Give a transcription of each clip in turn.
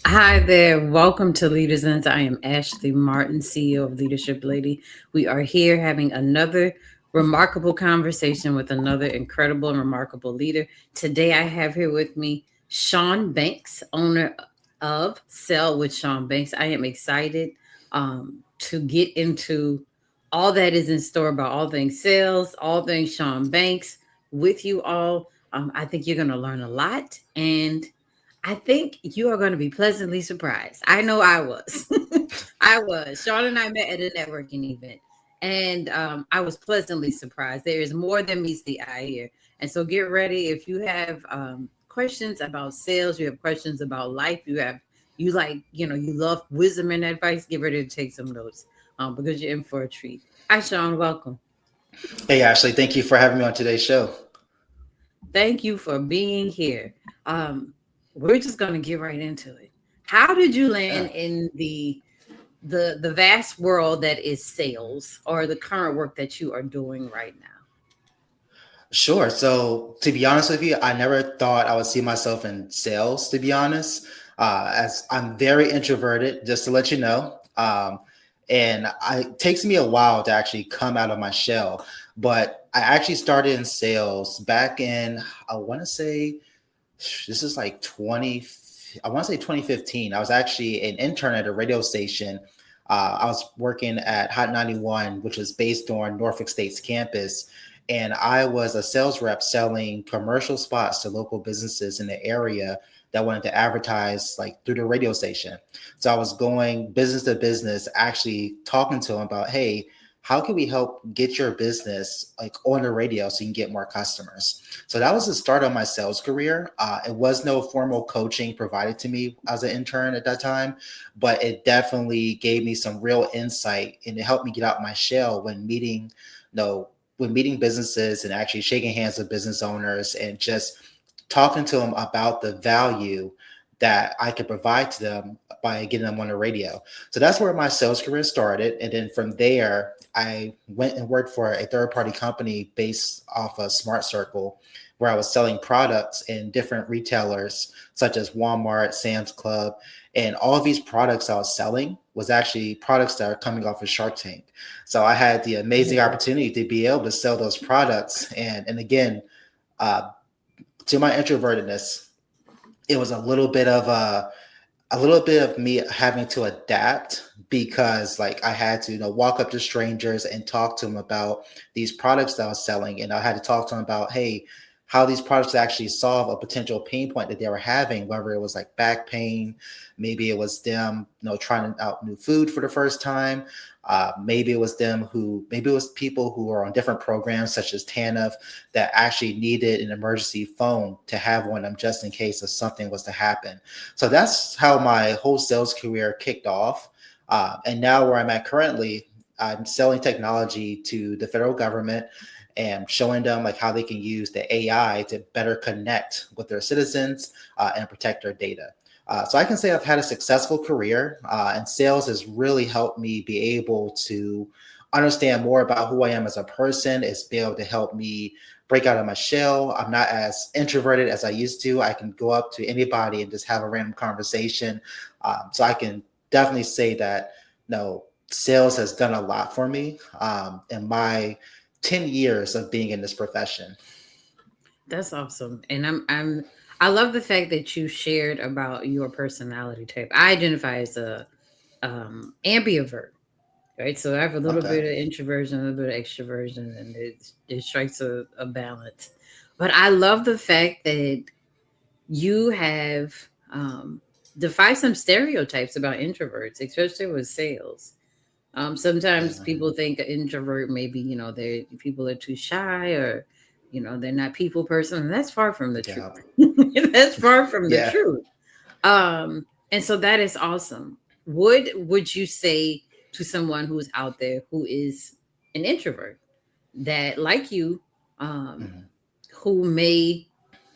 Hi there. Welcome to Leaders Lens. I am Ashley Martin, CEO of Leadership Lady. We are here having another remarkable conversation with another incredible and remarkable leader. Today, I have here with me Sean Banks, owner of Sell with Sean Banks. I am excited to get into all that is in store about all things sales, all things Sean Banks with you all. I think you're going to learn a lot, and I think you are going to be pleasantly surprised. I know I was. I was. Sean and I met at a networking event, and I was pleasantly surprised. There is more than meets the eye here. And so get ready. If you have questions about sales, you have questions about life, you like, you love wisdom and advice, get ready to take some notes because you're in for a treat. Hi, Sean. Welcome. Hey, Ashley, thank you for having me on today's show. Thank you for being here. Um, we're just going to get right into it. How did you land Yeah, in the vast world that is sales or the current work that you are doing right now? sure. So, to be honest with you, I never thought I would see myself in sales, to be honest, as I'm very introverted, just to let you know. It takes me a while to actually come out of my shell. But I actually started in sales back in, I want to say, this is like 20, I want to say 2015. I was actually an intern at a radio station. I was working at Hot 91, which was based on Norfolk State's campus. And I was a sales rep selling commercial spots to local businesses in the area that wanted to advertise like through the radio station. So I was going business to business, actually talking to them about, hey, how can we help get your business like on the radio so you can get more customers? So that was the start of my sales career. It was no formal coaching provided to me as an intern at that time, but it definitely gave me some real insight and it helped me get out my shell when meeting businesses and actually shaking hands with business owners and just talking to them about the value that I could provide to them by getting them on the radio. So that's where my sales career started. And then from there, I went and worked for a third party company based off of Smart Circle, where I was selling products in different retailers such as Walmart, Sam's Club. And all of these products I was selling was actually products that are coming off of Shark Tank. So I had the amazing Yeah. opportunity to be able to sell those products. And again, uh, to my introvertedness, it was a little bit of me having to adapt because like I had to walk up to strangers and talk to them about these products that I was selling, and I had to talk to them about, hey, how these products actually solve a potential pain point that they were having, whether it was like back pain, maybe it was them trying out new food for the first time, maybe it was people who are on different programs such as TANF that actually needed an emergency phone to have one of them just in case if something was to happen. So that's how my whole sales career kicked off. And now where I'm at currently, I'm selling technology to the federal government and showing them like how they can use the AI to better connect with their citizens and protect their data. So I can say I've had a successful career, and sales has really helped me be able to understand more about who I am as a person. It's be able to help me break out of my shell. I'm not as introverted as I used to. I can go up to anybody and just have a random conversation. So I can definitely say that sales has done a lot for me in my 10 years of being in this profession. That's awesome. And I love the fact that you shared about your personality type. I identify as a ambivert, right? So I have a little Okay. bit of introversion, a little bit of extroversion, and it strikes a balance. But I love the fact that you have defied some stereotypes about introverts, especially with sales. Sometimes Yeah. people think an introvert maybe, they people are too shy or, they're not people person. And that's far from the truth. Yeah. That's far from the Yeah. truth. And so that is awesome. Would you say to someone who's out there who is an introvert that like you, um, Mhm. who may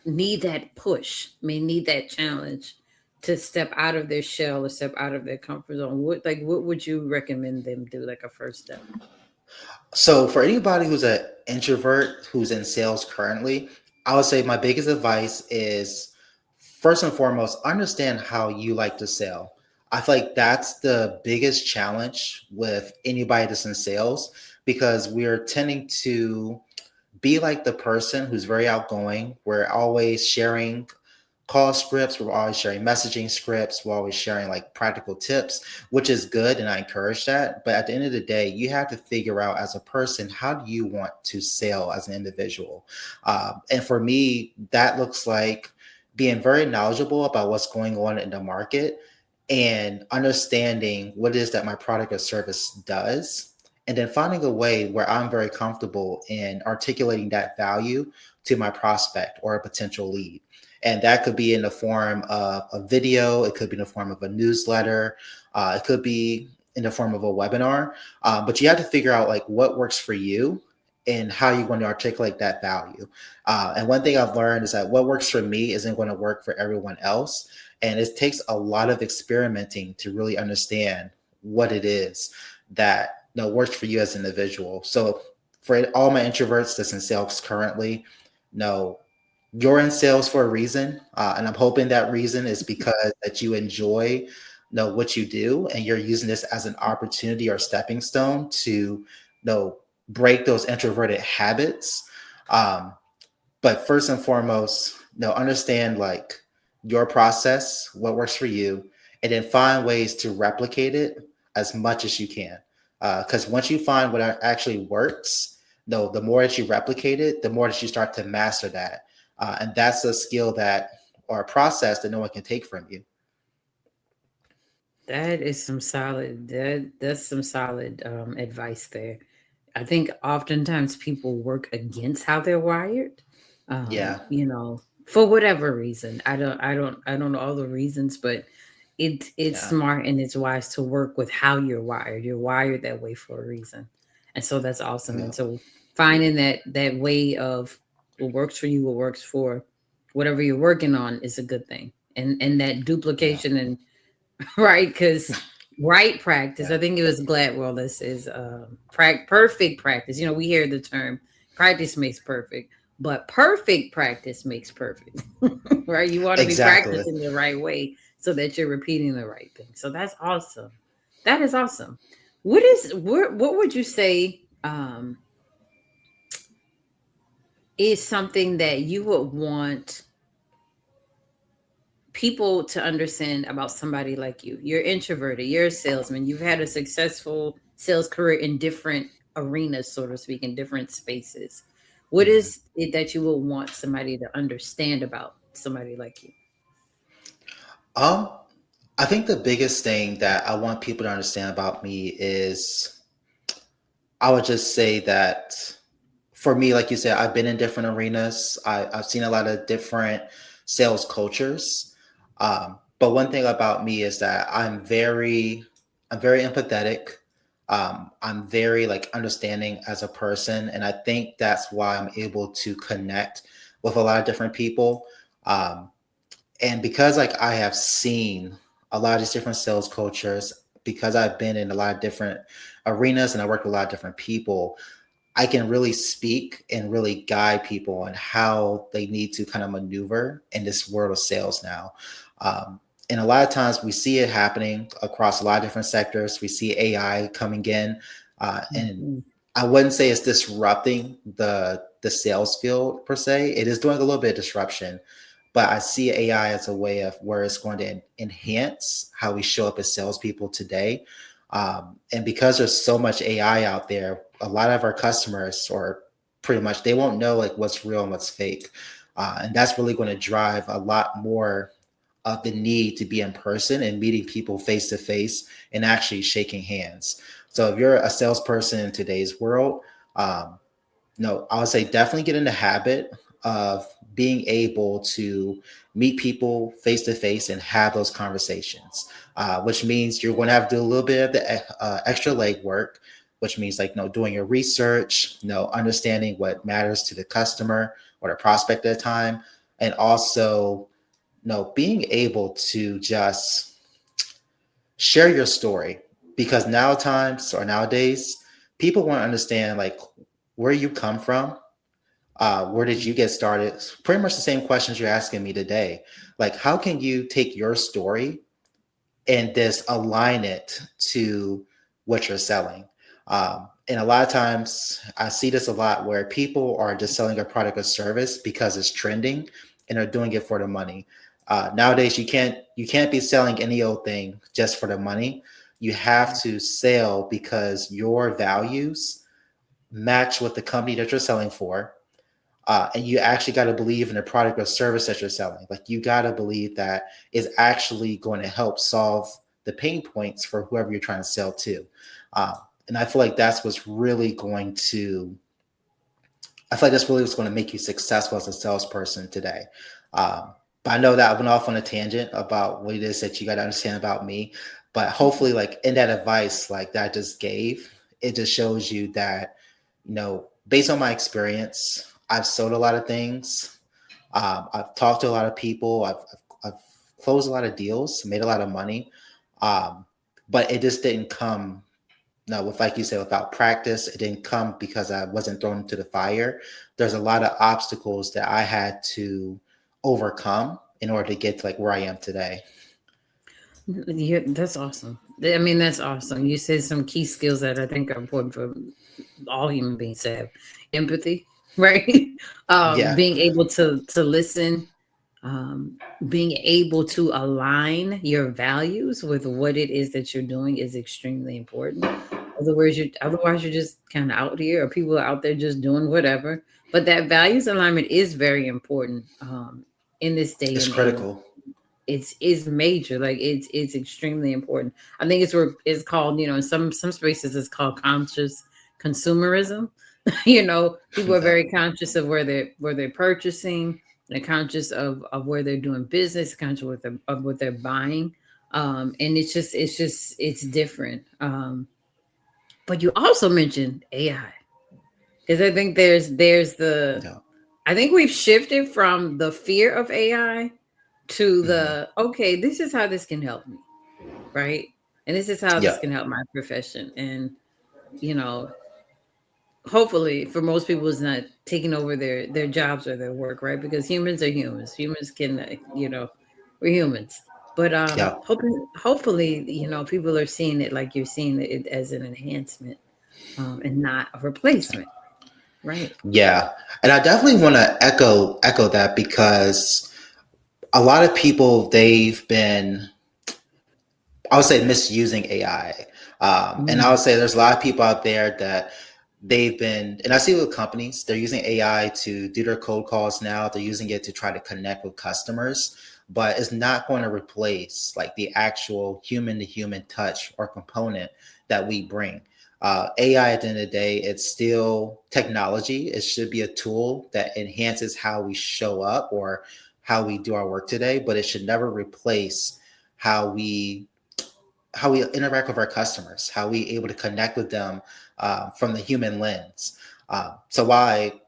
need that push, may need that challenge to step out of their shell or step out of their comfort zone? What would you recommend them do, like a first step? So for anybody who's an introvert who's in sales currently, I would say my biggest advice is first and foremost, understand how you like to sell. I feel like that's the biggest challenge with anybody that's in sales, because we're tending to be like the person who's very outgoing. We're always sharing call scripts, we're always sharing messaging scripts, we're always sharing like practical tips, which is good and I encourage that. But at the end of the day, you have to figure out as a person, how do you want to sell as an individual? And for me, that looks like being very knowledgeable about what's going on in the market and understanding what it is that my product or service does, and then finding a way where I'm very comfortable in articulating that value to my prospect or a potential lead. And that could be in the form of a video, it could be in the form of a newsletter, it could be in the form of a webinar. But you have to figure out like what works for you and how you're going to articulate that value. And one thing I've learned is that what works for me isn't going to work for everyone else. And it takes a lot of experimenting to really understand what it is that works for you as an individual. So for all my introverts that's in sales currently, no, you're in sales for a reason, and I'm hoping that reason is because that you enjoy what you do, and you're using this as an opportunity or stepping stone to break those introverted habits. Um, but first and foremost, understand like your process, what works for you, and then find ways to replicate it as much as you can. Because once you find what actually works, no, the more that you replicate it, the more that you start to master that. And that's a skill that, or a process that no one can take from you. That is some solid. That's some solid advice there. I think oftentimes people work against how they're wired. Yeah, For whatever reason. I don't know all the reasons, but it's yeah, smart and it's wise to work with how you're wired. You're wired that way for a reason. And so that's awesome. yeah, And so finding that way of what works for you, what works for whatever you're working on is a good thing. And that yeah, duplication and right, because right practice, yeah, I think it was Gladwell that says perfect practice. We hear the term practice makes perfect, but perfect practice makes perfect. Right, you want to be exactly. practicing the right way so that you're repeating the right thing. So that's awesome. That is awesome. What would you say is something that you would want people to understand about somebody like you? You're introverted, you're a salesman, you've had a successful sales career in different arenas, so to speak, in different spaces. What Mhm. is it that you will want somebody to understand about somebody like you? Um, I think the biggest thing that I want people to understand about me is, I would just say that for me, like you said, I've been in different arenas. I've seen a lot of different sales cultures. But one thing about me is that I'm very empathetic. I'm very like understanding as a person, and I think that's why I'm able to connect with a lot of different people. Um, and because like I have seen a lot of these different sales cultures, because I've been in a lot of different arenas and I work with a lot of different people, I can really speak and really guide people on how they need to kind of maneuver in this world of sales now. Um, and a lot of times we see it happening across a lot of different sectors. We see AI coming in, and Mhm. I wouldn't say it's disrupting the sales field per se. It is doing a little bit of disruption, but I see AI as a way of where it's going to enhance how we show up as salespeople today. And because there's so much AI out there, a lot of our customers, or pretty much, they won't know like what's real and what's fake, and that's really going to drive a lot more of the need to be in person and meeting people face to face and actually shaking hands. So if you're a salesperson in today's world, um, no, I would say definitely get in the habit of being able to meet people face to face and have those conversations, which means you're going to have to do a little bit of the extra legwork, which means like doing your research, understanding what matters to the customer or the prospect at the time, and also being able to just share your story, because nowadays people want to understand like where you come from, Where did you get started? It's pretty much the same questions you're asking me today. Like, how can you take your story and just align it to what you're selling? And a lot of times I see this a lot where people are just selling a product or service because it's trending and are doing it for the money. Nowadays you can't be selling any old thing just for the money. You have to sell because your values match what the company that you're selling for, and you actually got to believe in the product or service that you're selling. Like, you got to believe that is actually going to help solve the pain points for whoever you're trying to sell to. Um, and I feel like that's what's really going to, I feel like that's really what's going to make you successful as a salesperson today. But I know that I went off on a tangent about what it is that you got to understand about me. But hopefully, like in that advice, like that I just gave, it just shows you that, based on my experience, I've sold a lot of things. I've talked to a lot of people. I've closed a lot of deals, made a lot of money. Um, but it just didn't come, no, with, like you said, without practice. It didn't come because I wasn't thrown into the fire. There's a lot of obstacles that I had to overcome in order to get to like where I am today. Yeah, that's awesome. I mean, that's awesome. You said some key skills that I think are important for all human beings to have: empathy, right? Yeah, Being able to listen, um, being able to align your values with what it is that you're doing is extremely important. Otherwise you're just kind of out here, or people are out there just doing whatever. But that values alignment is very important in this day it's and age. critical. It's major. Like it's extremely important. I think it's called, in some spaces it's called conscious consumerism. People are Yeah, very conscious of where they're purchasing. They're conscious of where they're doing business, conscious of what they're buying. And it's different. But you also mentioned AI, because I think yeah, I think we've shifted from the fear of AI to hmm, the, okay, this is how this can help me, right? And this is how yeah, this can help my profession. And you know, hopefully for most people it's not taking over their jobs or their work, right? Because humans are humans. Humans can, we're humans. But yeah, hopefully, people are seeing it like you're seeing it as an enhancement, and not a replacement, right? yeah. And I definitely want to echo that because a lot of people, they've been, I would say, misusing AI. And I Mm, would say there's a lot of people out there that they've been, and I see with companies, they're using AI to do their cold calls now. They're using it to try to connect with customers, but it's not going to replace like the actual human to human touch or component that we bring. AI at the end of the day, it's still technology. It should be a tool that enhances how we show up or how we do our work today, but it should never replace how we how we interact with our customers, how we able to connect with them from the human lens. So while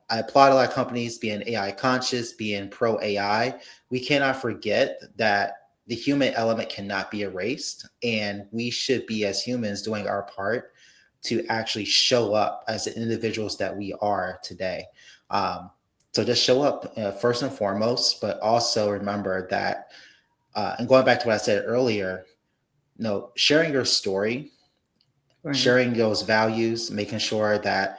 I applaud a lot of companies being AI conscious, being pro AI, we cannot forget that the human element cannot be erased, and we should be as humans doing our part to actually show up as the individuals that we are today. Um, so just show up first and foremost, but also remember that, and going back to what I said earlier, sharing your story, right. sharing those values, making sure that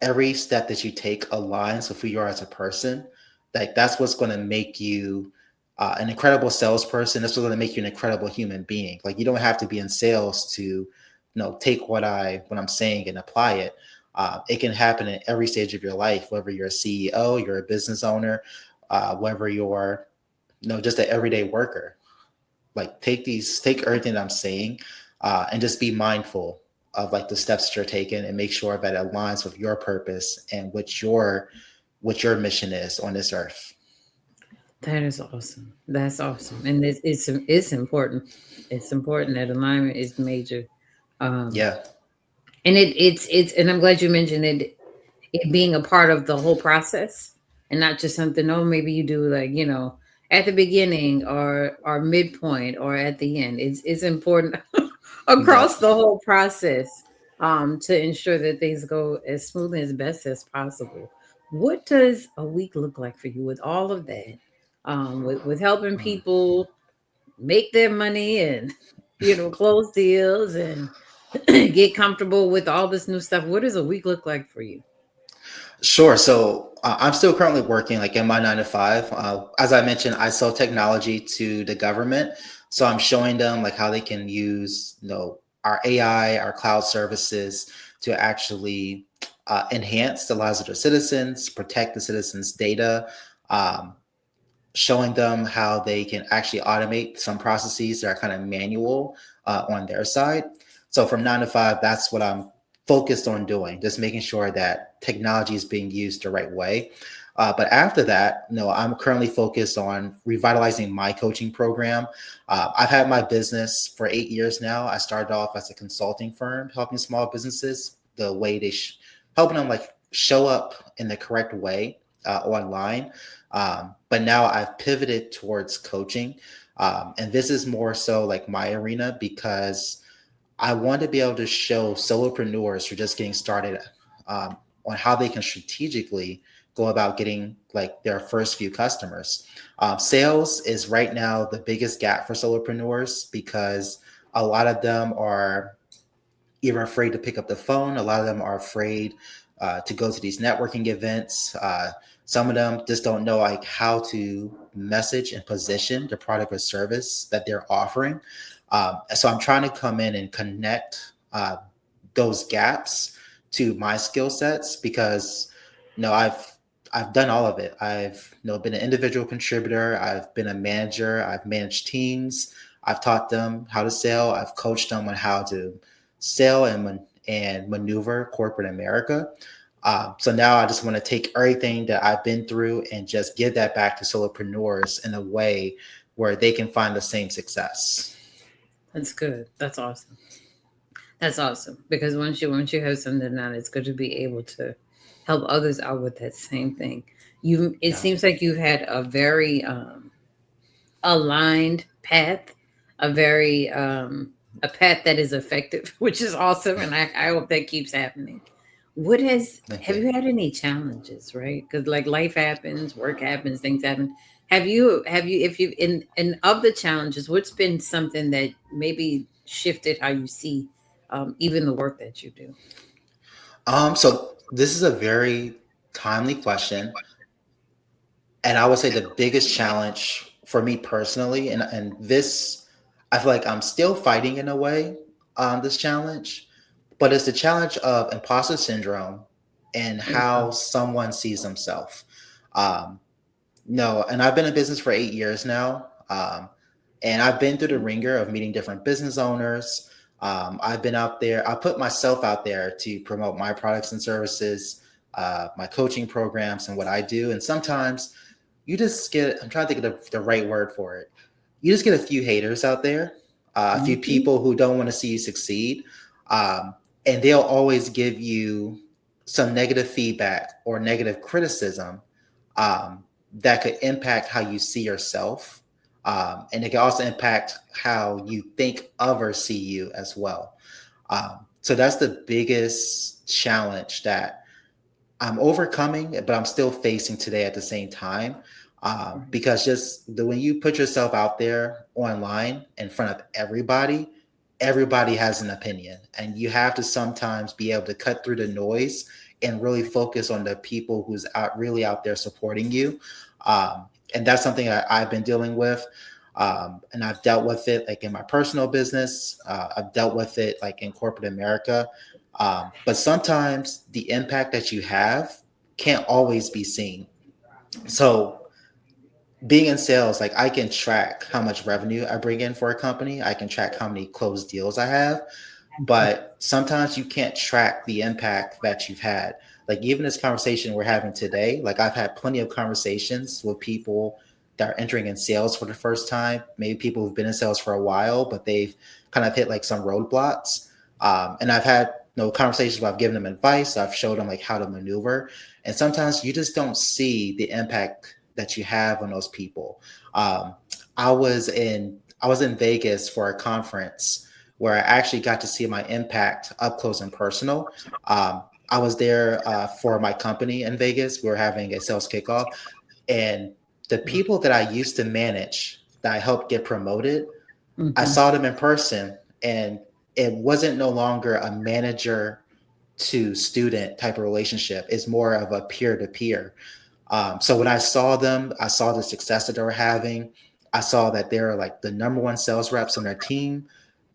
every step that you take aligns with who you are as a person. Like, that's what's going to make you an incredible salesperson. That's what's going to make you an incredible human being. Like, you don't have to be in sales to, take what I'm saying and apply it. It can happen in every stage of your life, whether you're a CEO, you're a business owner, whether you're, just an everyday worker. Like, take everything that I'm saying, and just be mindful of like the steps that you're taking, and make sure that it aligns with your purpose and what your mission is on this earth. That is awesome. That's awesome. And it's important. It's important. That alignment is major. Um, Yeah, and it's and I'm glad you mentioned it being a part of the whole process, and not just something, oh, maybe you do, like, at the beginning or midpoint or at the end. It's important yeah, across the whole process, to ensure that things go as smoothly as best as possible. What does a week look like for you with all of that? With helping people make their money and close deals and get comfortable with all this new stuff. What does a week look like for you? Sure. So I'm still currently working like in my 9 to 5. As I mentioned, I sell technology to the government. So I'm showing them like how they can use, our AI, our cloud services to actually enhance the lives of their citizens, protect the citizens' data, um, showing them how they can actually automate some processes that are kind of manual on their side. So from 9 to 5, that's what I'm focused on doing, just making sure that technology is being used the right way. But after that, I'm currently focused on revitalizing my coaching program. I've had my business for 8 years now. I started off as a consulting firm, helping small businesses the way helping them like show up in the correct way online. But now I've pivoted towards coaching. And this is more so like my arena because I want to be able to show solopreneurs who are just getting started on how they can strategically go about getting like their first few customers. Sales is right now the biggest gap for solopreneurs because a lot of them are either afraid to pick up the phone. A lot of them are afraid to go to these networking events. Some of them just don't know like how to message and position the product or service that they're offering. So I'm trying to come in and connect those gaps to my skill sets because I've done all of it. I've been an individual contributor. I've been a manager. I've managed teams. I've taught them how to sell. I've coached them on how to sell and maneuver corporate America. So now I just want to take everything that I've been through and just give that back to solopreneurs in a way where they can find the same success. That's good. That's awesome. That's awesome because once you have something down, it's good to be able to help others out with that same thing. It Yeah. seems like you've had a very aligned path, a very a path that is effective, which is awesome, and I hope that keeps happening. What has Thank have you. you had any challenges, right? Because like life happens, work happens, things happen. Have you if you in of the challenges, what's been something that maybe shifted how you see even the work that you do? So this is a very timely question. And I would say the biggest challenge for me personally, and this, I feel like I'm still fighting in a way on this challenge, but it's the challenge of imposter syndrome and how Wow. someone sees themselves. Um, no, and I've been in business for 8 years now. And I've been through the ringer of meeting different business owners. I've been out there, I put myself out there to promote my products and services, my coaching programs, and what I do. And sometimes you just get, I'm trying to think of the right word for it. You just get a few haters out there, a few Hmm. people who don't want to see you succeed. Um, and they'll always give you some negative feedback or negative criticism um, that could impact how you see yourself. And it can also impact how you think others see you as well. So that's the biggest challenge that I'm overcoming, but I'm still facing today at the same time. Right. Because just when you put yourself out there online in front of everybody, everybody has an opinion, and you have to sometimes be able to cut through the noise and really focus on the people who's out really out there supporting you. And that's something I've been dealing with. And I've dealt with it like in my personal business. I've dealt with it like in corporate America. But sometimes the impact that you have can't always be seen. So being in sales, like I can track how much revenue I bring in for a company. I can track how many closed deals I have, but sometimes you can't track the impact that you've had. Like even this conversation we're having today, like I've had plenty of conversations with people that are entering in sales for the first time, maybe people who've been in sales for a while, but they've kind of hit like some roadblocks. And I've had conversations where I've given them advice, I've showed them like how to maneuver, and sometimes you just don't see the impact that you have on those people. Um, I was in Vegas for a conference where I actually got to see my impact up close and personal. I was there for my company in Vegas. We were having a sales kickoff, and the people that I used to manage that I helped get promoted, I Mm-hmm. saw them in person, and it wasn't no longer a manager to student type of relationship. It's more of a peer to peer. So when I saw them, I saw the success that they were having. I saw that they're like the number one sales reps on their team.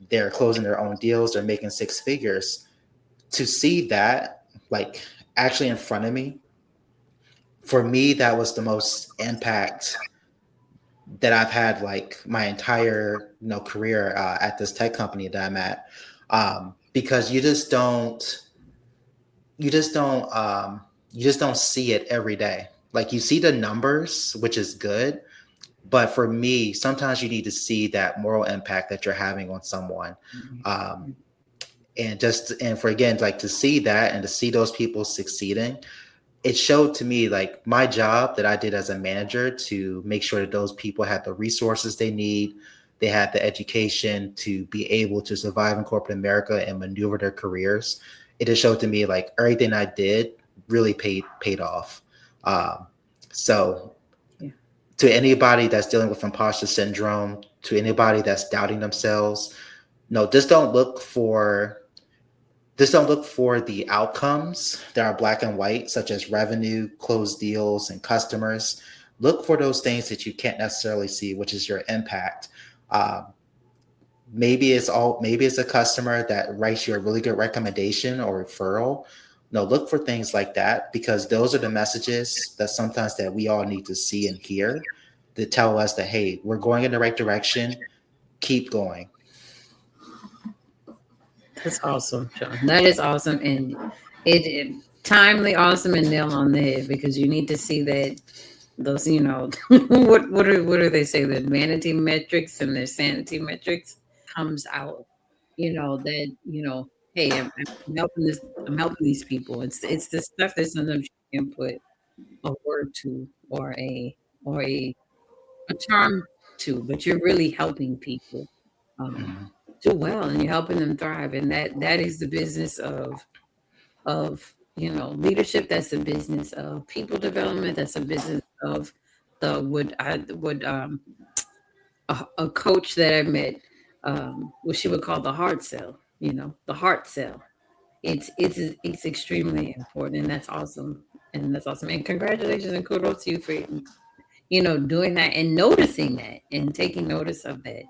They're closing their own deals. They're making six figures. To see that, like actually in front of me, for me, that was the most impact that I've had like my entire career at this tech company that I'm at, because you just don't you just don't see it every day. Like you see the numbers, which is good, but for me, sometimes you need to see that moral impact that you're having on someone. Um, and for again, like to see that and to see those people succeeding, it showed to me like my job that I did as a manager to make sure that those people had the resources they need, they had the education to be able to survive in corporate America and maneuver their careers. It just showed to me like everything I did really paid off. Um, so Yeah. to anybody that's dealing with imposter syndrome, to anybody that's doubting themselves, no, just don't look for the outcomes that are black and white, such as revenue, closed deals, and customers. Look for those things that you can't necessarily see, which is your impact. Um, maybe it's a customer that writes you a really good recommendation or referral. No, look for things like that because those are the messages that sometimes that we all need to see and hear to tell us that hey, we're going in the right direction. Keep going. That's awesome, Sean. That is awesome, and it timely, awesome, and nail on the head because you need to see that those, what do they say? The vanity metrics and their sanity metrics comes out. That hey, I'm helping this. I'm helping these people. It's the stuff that sometimes you can put a word to or a term to, but you're really helping people um, Mhm. do well, and you're helping them thrive, and that is the business of leadership. That's the business of people development. That's the business of the a coach that I met, what she would call the heart cell. The heart cell. It's extremely important, and that's awesome. And that's awesome. And congratulations and kudos to you for doing that and noticing that and taking notice of that.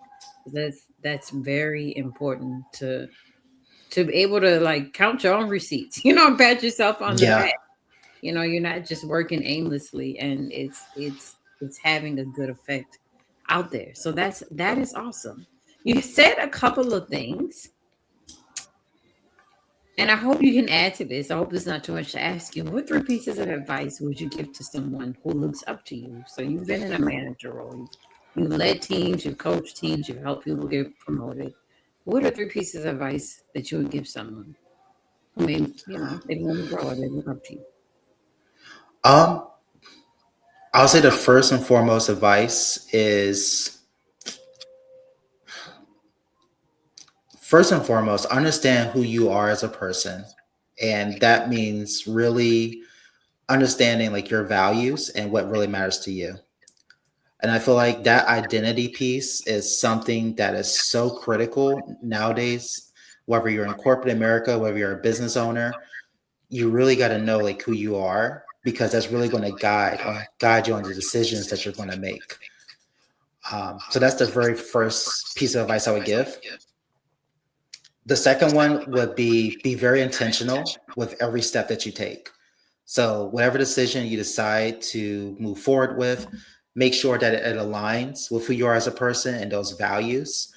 That's very important to be able to like count your own receipts, and pat yourself on the Yeah. back. You're not just working aimlessly, and it's having a good effect out there. So that is awesome. You said a couple of things, and I hope you can add to this. I hope it's not too much to ask you. What three pieces of advice would you give to someone who looks up to you? So you've been in a manager role, you've led teams, you've coached teams, you've helped people get promoted. What are three pieces of advice that you would give someone who they want to grow or they look up to you? Um, I'll say the first and foremost advice is first and foremost, understand who you are as a person. And that means really understanding like your values and what really matters to you. And I feel like that identity piece is something that is so critical nowadays, whether you're in corporate America, whether you're a business owner, you really got to know like who you are because that's really going to guide you on the decisions that you're going to make. So that's the very first piece of advice I would give. The second one would be very intentional with every step that you take. So whatever decision you decide to move forward with, make sure that it aligns with who you are as a person and those values.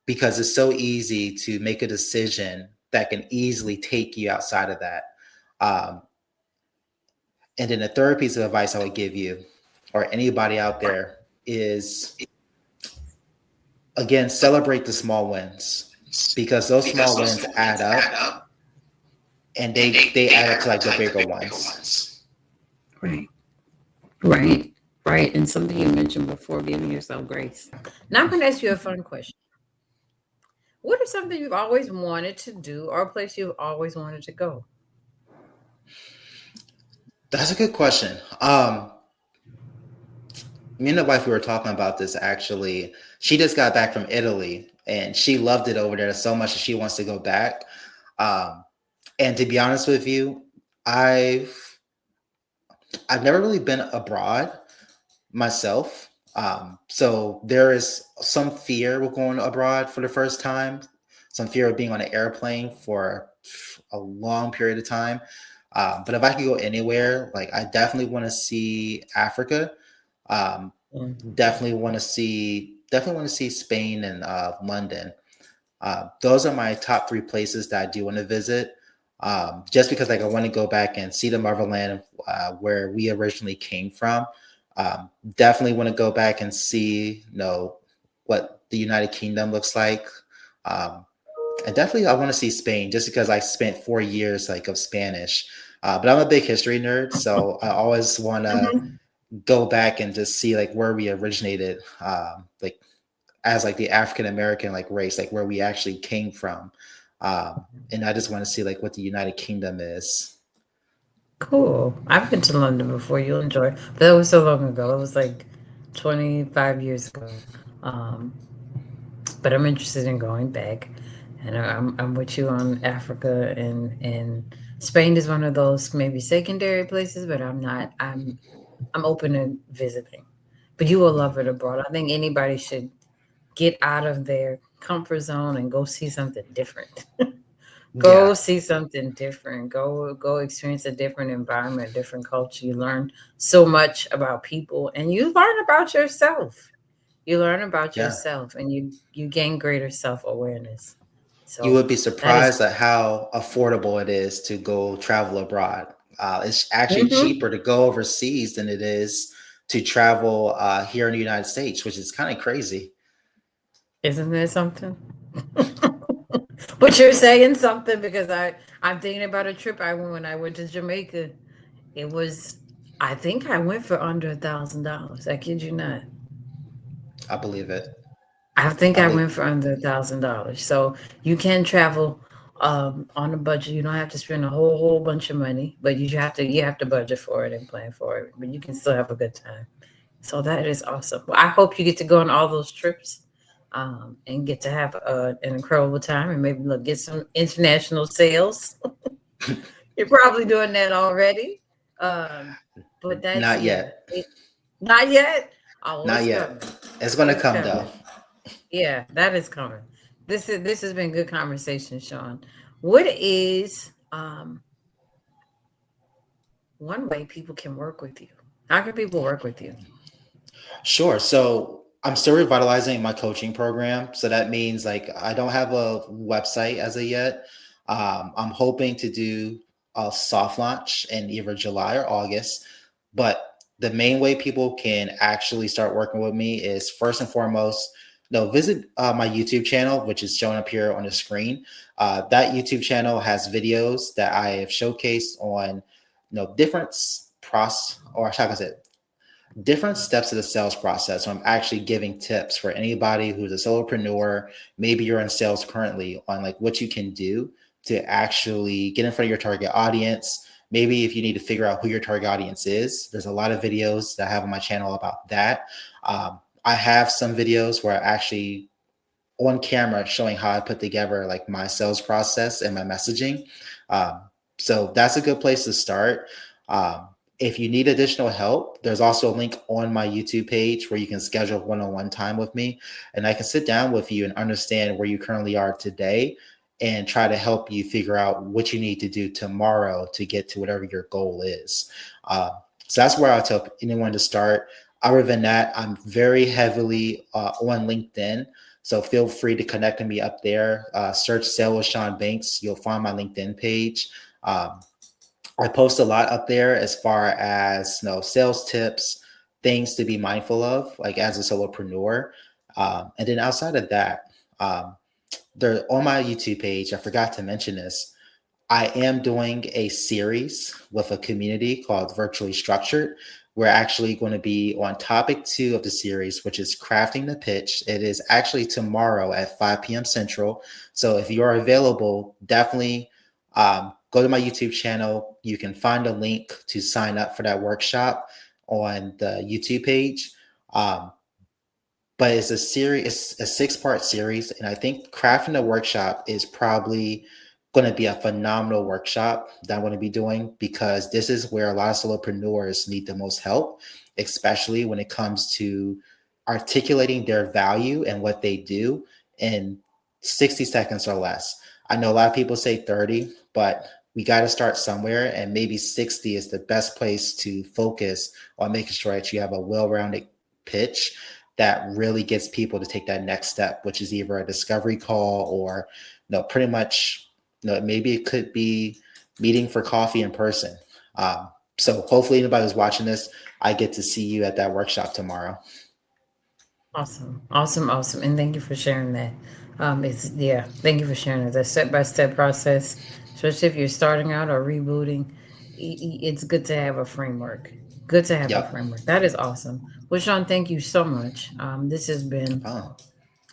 Because it's so easy to make a decision that can easily take you outside of that. Um, and then the third piece of advice I would give you, or anybody out there, is again, celebrate the small wins because those small wins add up and they add up to like the bigger ones. Right. Right. Right. And something you mentioned before, giving yourself grace. Now I'm going to ask you a fun question. What is something you've always wanted to do or a place you've always wanted to go? That's a good question. Me and the wife, we were talking about this actually. She just got back from Italy and she loved it over there so much that she wants to go back. Um, and to be honest with you, I've I've never really been abroad myself. So there is some fear with going abroad for the first time, some fear of being on an airplane for a long period of time. But if I could go anywhere, like I definitely want to see Africa. Um, Mm. definitely want to see Spain and London. Those are my top three places that I do want to visit. Just because like I want to go back and see the motherland where we originally came from. Definitely want to go back and see, what the United Kingdom looks like. Um, and definitely I want to see Spain just because I spent 4 years like of Spanish. But I'm a big history nerd, so I always want to Mhm. go back and just see like where we originated, like as like the African American like race, like where we actually came from. And I just want to see like what the United Kingdom is. Cool. I've been to London before. You'll enjoy. But that was so long ago. It was like 25 years ago. Um, but I'm interested in going back. And I'm with you on Africa, and Spain is one of those maybe secondary places, but I'm open to visiting. But you will love it abroad. I think anybody should get out of their comfort zone and go see something different. Yeah, Go see something different. Go experience a different environment, different culture. You learn so much about people, and you learn about yourself. You learn about yeah. yourself, and you gain greater self-awareness. You So would be that is surprised at how affordable it is to go travel abroad. It's actually mhm. cheaper to go overseas than it is to travel here in the United States, which is kind of crazy. Isn't there something? But you're saying something because I'm thinking about a trip I went when I went to Jamaica. It was I think I went for under $1,000. I kid you not. I believe it. I think I I believe. went for under $1,000. So you can travel on a budget. You don't have to spend a whole bunch of money, but you have to budget for it and plan for it. But you can still have a good time. So that is awesome. Well, I hope you get to go on all those trips, and get to have an incredible time, and maybe look get some international sales. You're probably doing that already. Um, but that's Not yeah. yet. Not yet. Oh, Not it's yet. coming. It's gonna It's come though. coming. Yeah, that is coming. This has been good conversation, Sean. What is one way people can work with you? How can people work with you? Sure. So I'm still revitalizing my coaching program. So that means like I don't have a website as of yet. I'm hoping to do a soft launch in either July or August. But the main way people can actually start working with me is first and foremost, visit my YouTube channel, which is shown up here on the screen. That YouTube channel has videos that I have showcased on, different or how can I say it? Different steps of the sales process. So I'm actually giving tips for anybody who's a solopreneur. Maybe you're in sales currently on like what you can do to actually get in front of your target audience. Maybe if you need to figure out who your target audience is, there's a lot of videos that I have on my channel about that. I have some videos where I actually on camera showing how I put together like my sales process and my messaging. Um, so that's a good place to start. If you need additional help, there's also a link on my YouTube page where you can schedule one-on-one time with me, and I can sit down with you and understand where you currently are today and try to help you figure out what you need to do tomorrow to get to whatever your goal is. Uh, so that's where I tell anyone to start. Other than that, I'm very heavily on LinkedIn. So feel free to connect with me up there. Search Sale with Sean Banks. You'll find my LinkedIn page. Um, I post a lot up there as far as sales tips, things to be mindful of, like as a solopreneur. And then outside of that, um, there on my YouTube page, I forgot to mention this. I am doing a series with a community called Virtually Structured. We're actually going to be on topic 2 of the series, which is crafting the pitch. It is actually tomorrow at 5 p.m. Central. So if you are available, definitely Go to my YouTube channel. You can find a link to sign up for that workshop on the YouTube page. Um, but it's a series, it's a 6 part series, and I think crafting the workshop is probably going to be a phenomenal workshop that I'm going to be doing, because this is where a lot of solopreneurs need the most help, especially when it comes to articulating their value and what they do in 60 seconds or less. I know a lot of people say 30, but we got to start somewhere, and maybe 60 is the best place to focus on making sure that you have a well-rounded pitch that really gets people to take that next step, which is either a discovery call or, pretty much, maybe it could be meeting for coffee in person. Um, so hopefully anybody who's watching this, I get to see you at that workshop tomorrow. Awesome, awesome, awesome, and thank you for sharing that. It's yeah, thank you for sharing it. The step by step process, especially if you're starting out or rebooting, it's good to have a framework. Good to have a Yep. framework. That is awesome. Well, Sean, thank you so much. This has been Oh,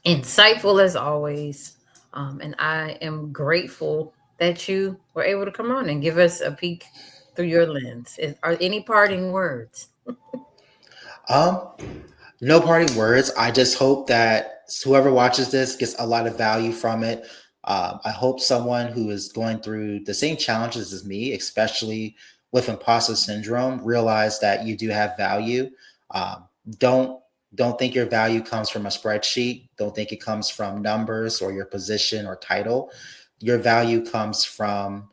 insightful as always, and I am grateful that you were able to come on and give us a peek through your lens. Are any parting words? um, no parting words. I just hope that whoever watches this gets a lot of value from it. I hope someone who is going through the same challenges as me, especially with imposter syndrome, realize that you do have value. Um, don't don't think your value comes from a spreadsheet. Don't think it comes from numbers or your position or title. Your value comes from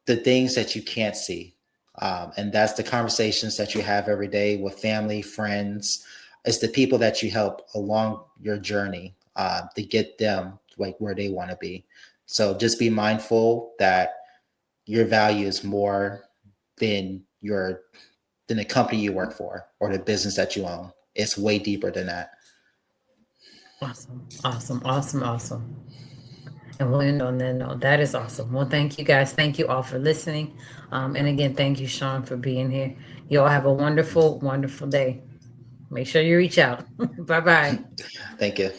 the things that you can't see. And that's the conversations that you have every day with family, friends. It's the people that you help along your journey to get them like where they want to be. So just be mindful that your value is more than your than the company you work for or the business that you own. It's way deeper than that. Awesome, awesome, awesome, awesome. And we'll end on that note. That is awesome. Well, thank you guys. Thank you all for listening. And again, thank you, Sean, for being here. You all have a wonderful, wonderful day. Make sure you reach out. Bye bye. Thank you.